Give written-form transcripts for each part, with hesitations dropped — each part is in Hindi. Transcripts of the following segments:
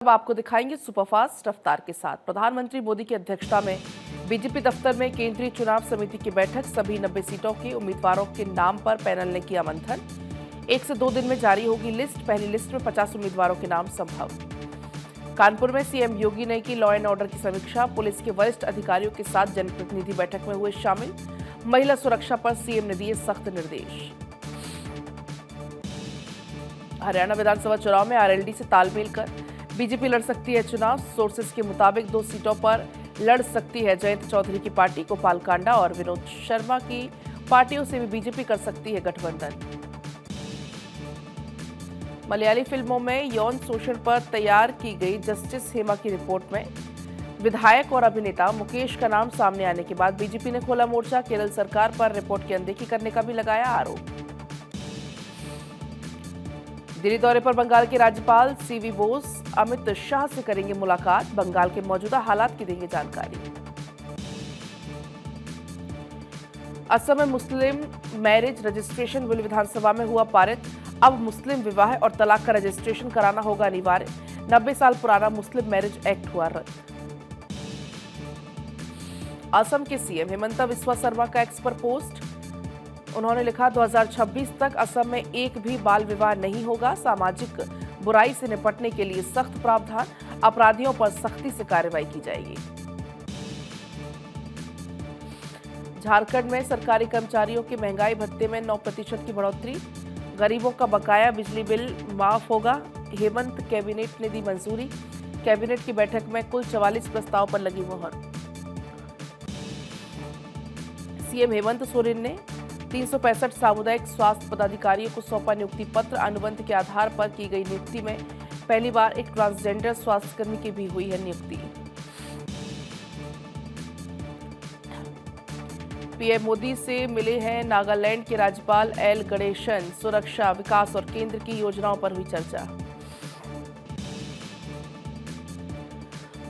अब आपको दिखाएंगे सुपरफास्ट रफ्तार के साथ। प्रधानमंत्री मोदी की अध्यक्षता में बीजेपी दफ्तर में केंद्रीय चुनाव समिति की बैठक। सभी 90 सीटों के उम्मीदवारों के नाम पर पैनल ने किया मंथन। 1 से 2 दिन में जारी होगी लिस्ट। पहली लिस्ट में 50 उम्मीदवारों के नाम संभव। कानपुर में सीएम योगी ने की लॉ एंड ऑर्डर की समीक्षा। पुलिस के वरिष्ठ अधिकारियों के साथ जनप्रतिनिधि बैठक में हुए शामिल। महिला सुरक्षा पर सीएम ने दिए सख्त निर्देश। हरियाणा विधानसभा चुनाव में आरएलडी से तालमेल कर बीजेपी लड़ सकती है चुनाव। सोर्सेस के मुताबिक 2 सीटों पर लड़ सकती है जयंत चौधरी की पार्टी। गोपाल कांडा और विनोद शर्मा की पार्टियों से भी बीजेपी कर सकती है गठबंधन। मलयाली फिल्मों में यौन शोषण पर तैयार की गई जस्टिस हेमा की रिपोर्ट में विधायक और अभिनेता मुकेश का नाम सामने आने के बाद बीजेपी ने खोला मोर्चा। केरल सरकार पर रिपोर्ट की अनदेखी करने का भी लगाया आरोप। दिल्ली दौरे पर बंगाल के राज्यपाल सीवी बोस अमित शाह से करेंगे मुलाकात। बंगाल के मौजूदा हालात की देंगे जानकारी। असम में मुस्लिम मैरिज रजिस्ट्रेशन बिल विधानसभा में हुआ पारित। अब मुस्लिम विवाह और तलाक का रजिस्ट्रेशन कराना होगा अनिवार्य। 90 साल पुराना मुस्लिम मैरिज एक्ट हुआ रद्द। असम के सीएम हेमंत बिस्वा शर्मा का एक्स पर पोस्ट। उन्होंने लिखा 2026 तक असम में एक भी बाल विवाह नहीं होगा। सामाजिक बुराई से निपटने के लिए सख्त प्रावधान। अपराधियों पर सख्ती से कार्रवाई की जाएगी। झारखंड में सरकारी कर्मचारियों के महंगाई भत्ते में 9% की बढ़ोतरी। गरीबों का बकाया बिजली बिल माफ होगा। हेमंत कैबिनेट ने दी मंजूरी। कैबिनेट की बैठक में कुल 44 प्रस्ताव पर लगी मुहर। सीएम हेमंत सोरेन ने 365 सामुदायिक स्वास्थ्य पदाधिकारियों को सौंपा नियुक्ति पत्र। अनुबंध के आधार पर की गई नियुक्ति में पहली बार एक ट्रांसजेंडर स्वास्थ्यकर्मी की भी हुई है नियुक्ति। पीएम मोदी से मिले हैं नागालैंड के राज्यपाल एल गणेशन। सुरक्षा, विकास और केंद्र की योजनाओं पर हुई चर्चा।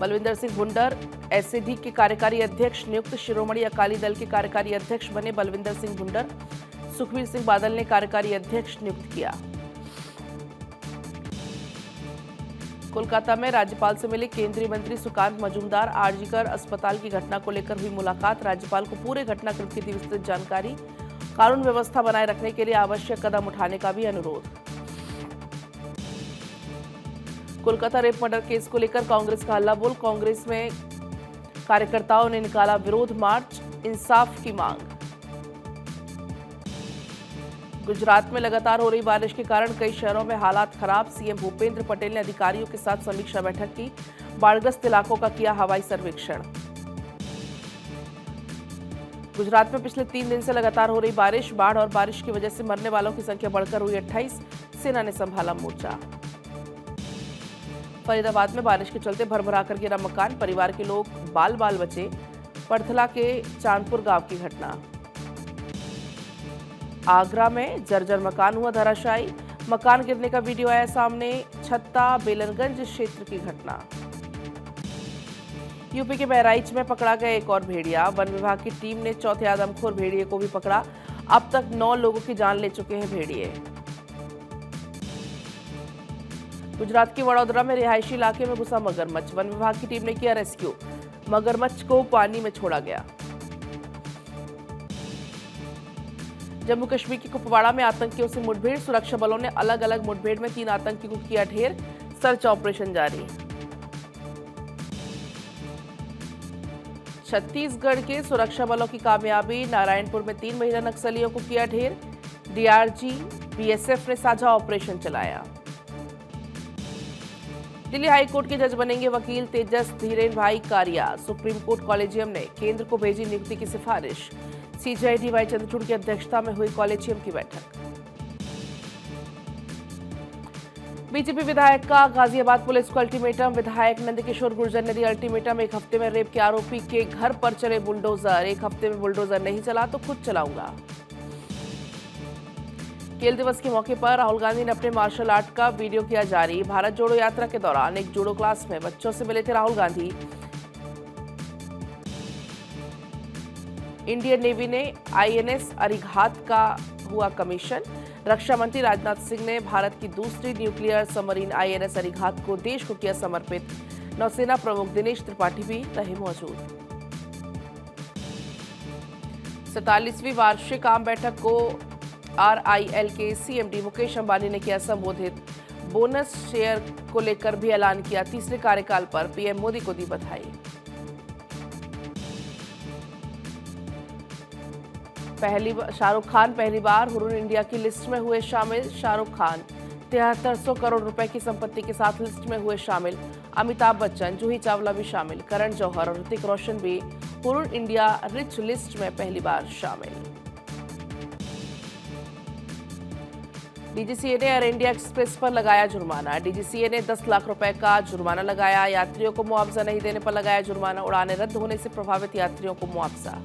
बलविंदर सिंह भुंडर एसएडी के कार्यकारी अध्यक्ष नियुक्त। शिरोमणि अकाली दल के कार्यकारी अध्यक्ष बने बलविंदर सिंह भुंडर। सुखबीर सिंह बादल ने कार्यकारी अध्यक्ष नियुक्त किया। कोलकाता में राज्यपाल से मिले केंद्रीय मंत्री सुकांत मजूमदार। आरजीकर अस्पताल की घटना को लेकर हुई मुलाकात। राज्यपाल को पूरे घटनाक्रम की दी विस्तृत जानकारी। कानून व्यवस्था बनाए रखने के लिए आवश्यक कदम उठाने का भी अनुरोध। कोलकाता रेप मर्डर केस को लेकर कांग्रेस का हल्ला बोल। कांग्रेस में कार्यकर्ताओं ने निकाला विरोध मार्च। इंसाफ की मांग। गुजरात में लगातार हो रही बारिश के कारण कई शहरों में हालात खराब। सीएम भूपेंद्र पटेल ने अधिकारियों के साथ समीक्षा बैठक की। बाढ़ग्रस्त इलाकों का किया हवाई सर्वेक्षण। गुजरात में पिछले 3 दिन से लगातार हो रही बारिश। बाढ़ और बारिश की वजह से मरने वालों की संख्या बढ़कर हुई 28। सेना ने संभाला मोर्चा। फरीदाबाद में बारिश के चलते भरभरा कर गिरा मकान। परिवार के लोग बाल बाल बचे। पड़थला के चांदपुर गांव की घटना। आगरा में जर्जर मकान हुआ धराशायी। मकान गिरने का वीडियो आया सामने। छत्ता बेलनगंज क्षेत्र की घटना। यूपी के बहराइच में पकड़ा गया एक और भेड़िया। वन विभाग की टीम ने चौथे आदमखोर भेड़िए को भी पकड़ा। अब तक 9 लोगों की जान ले चुके हैं भेड़िए। गुजरात के वडोदरा में रिहायशी इलाके में घुसा मगरमच्छ। वन विभाग की टीम ने किया रेस्क्यू। मगरमच्छ को पानी में छोड़ा गया। जम्मू कश्मीर के कुपवाड़ा में आतंकियों से मुठभेड़। सुरक्षा बलों ने अलग अलग मुठभेड़ में 3 आतंकियों को किया ढेर। सर्च ऑपरेशन जारी। छत्तीसगढ़ के सुरक्षा बलों की कामयाबी। नारायणपुर में 3 महिला नक्सलियों को किया ढेर। डीआरजी बीएसएफ ने साझा ऑपरेशन चलाया। दिल्ली हाईकोर्ट के जज बनेंगे वकील तेजस धीरेन भाई कारिया। सुप्रीम कोर्ट कॉलेजियम ने केंद्र को भेजी नियुक्ति की सिफारिश। सीजेआई डीवाई चंद्रचूड़ की अध्यक्षता में हुई कॉलेजियम की बैठक। बीजेपी विधायक का गाजियाबाद पुलिस को अल्टीमेटम। विधायक नंदकिशोर गुर्जर ने दिया अल्टीमेटम। 1 हफ्ते में रेप के आरोपी के घर पर चले बुलडोजर। 1 हफ्ते में बुलडोजर नहीं चला तो खुद चलाऊंगा। खेल दिवस के मौके पर राहुल गांधी ने अपने मार्शल आर्ट का वीडियो किया जारी। भारत जोड़ो यात्रा के दौरान एक जूडो क्लास में बच्चों से मिले थे राहुल गांधी। इंडियन नेवी ने आईएनएस अरिघात का हुआ कमीशन। रक्षा मंत्री राजनाथ सिंह ने भारत की दूसरी न्यूक्लियर सबमरीन आईएनएस अरिघात को देश को किया समर्पित। नौसेना प्रमुख दिनेश त्रिपाठी भी रहे मौजूद। 47वीं वार्षिक आम बैठक को आरआईएल के सीएमडी मुकेश अंबानी ने किया संबोधित। बोनस शेयर को लेकर भी ऐलान किया। तीसरे कार्यकाल पर पीएम मोदी को दी बधाई। शाहरुख खान पहली बार हुरून इंडिया की लिस्ट में हुए शामिल। शाहरुख खान 7300 करोड़ रुपए की संपत्ति के साथ लिस्ट में हुए शामिल। अमिताभ बच्चन, जूही चावला भी शामिल। करण जौहर और ऋतिक रोशन भी हुरून इंडिया रिच लिस्ट में पहली बार शामिल। डीजीसीए ने एयर इंडिया एक्सप्रेस पर लगाया जुर्माना। डीजीसीए ने 10 लाख रुपए का जुर्माना लगाया। यात्रियों को मुआवजा नहीं देने पर लगाया जुर्माना। उड़ानें रद्द होने से प्रभावित यात्रियों को मुआवजा।